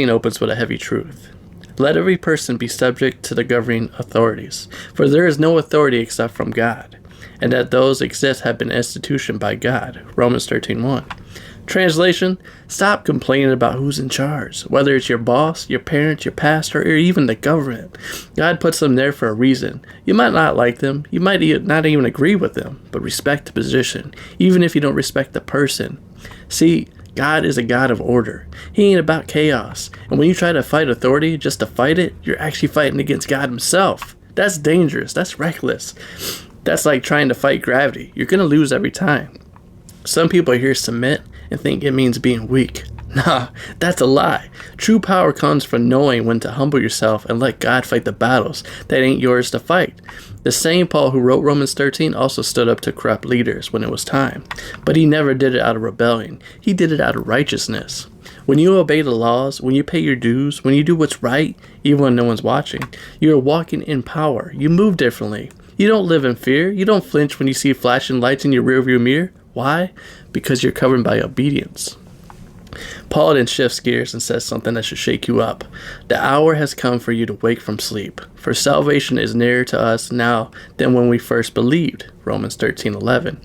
opens with a heavy truth. Let every person be subject to the governing authorities, for there is no authority except from God, and that those exist have been instituted by God. Romans 13:1. Translation: stop complaining about who's in charge, whether it's your boss, your parents, your pastor, or even the government. God puts them there for a reason. You might not like them, you might not even agree with them, but respect the position, even if you don't respect the person. See, God is a God of order. He ain't about chaos. And when you try to fight authority just to fight it, you're actually fighting against God himself. That's dangerous. That's reckless. That's like trying to fight gravity. You're going to lose every time. Some people hear submit and think it means being weak. Nah, that's a lie. True power comes from knowing when to humble yourself and let God fight the battles that ain't yours to fight. The same Paul who wrote Romans 13 also stood up to corrupt leaders when it was time. But he never did it out of rebellion. He did it out of righteousness. When you obey the laws, when you pay your dues, when you do what's right, even when no one's watching, you're walking in power. You move differently. You don't live in fear. You don't flinch when you see flashing lights in your rearview mirror. Why? Because you're covered by obedience. Paul then shifts gears and says something that should shake you up. The hour has come for you to wake from sleep, for salvation is nearer to us now than when we first believed. Romans 13:11.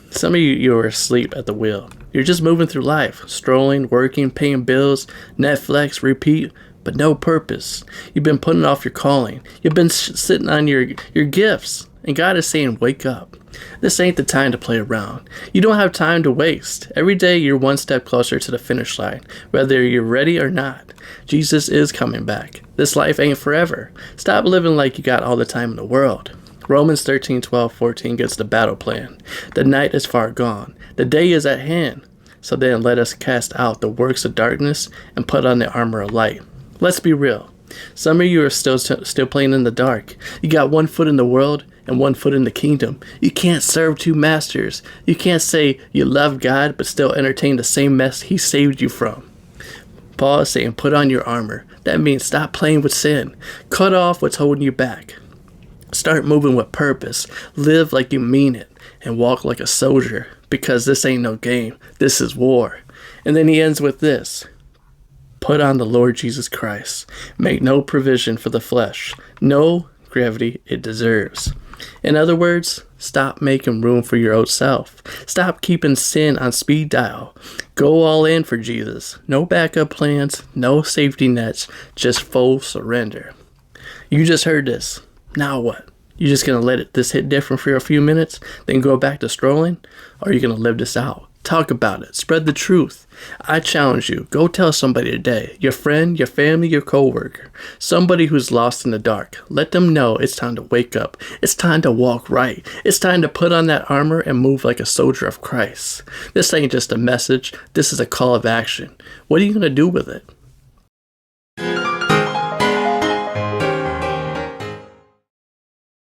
Some of you are asleep at the wheel. You're just moving through life, strolling, working, paying bills, Netflix, repeat, but no purpose. You've been putting off your calling. You've been sitting on your gifts, and God is saying, wake up. This ain't the time to play around. You don't have time to waste. Every day you're one step closer to the finish line, whether you're ready or not. Jesus is coming back. This life ain't forever. Stop living like you got all the time in the world. Romans 13:12-14 gets the battle plan. The night is far gone. The day is at hand. So then let us cast out the works of darkness and put on the armor of light. Let's be real. Some of you are still playing in the dark. You got one foot in the world and one foot in the kingdom. You can't serve two masters. You can't say you love God but still entertain the same mess he saved you from. Paul is saying put on your armor. That means stop playing with sin. Cut off what's holding you back. Start moving with purpose. Live like you mean it and walk like a soldier, because this ain't no game. This is war. And then he ends with this. Put on the Lord Jesus Christ. Make no provision for the flesh. No gravity it deserves. In other words, stop making room for your old self. Stop keeping sin on speed dial. Go all in for Jesus. No backup plans, no safety nets, just full surrender. You just heard this. Now what? You just going to let this hit different for a few minutes, then go back to strolling? Or are you going to live this out? Talk about it. Spread the truth. I challenge you. Go tell somebody today. Your friend, your family, your coworker. Somebody who's lost in the dark. Let them know it's time to wake up. It's time to walk right. It's time to put on that armor and move like a soldier of Christ. This ain't just a message. This is a call of action. What are you going to do with it?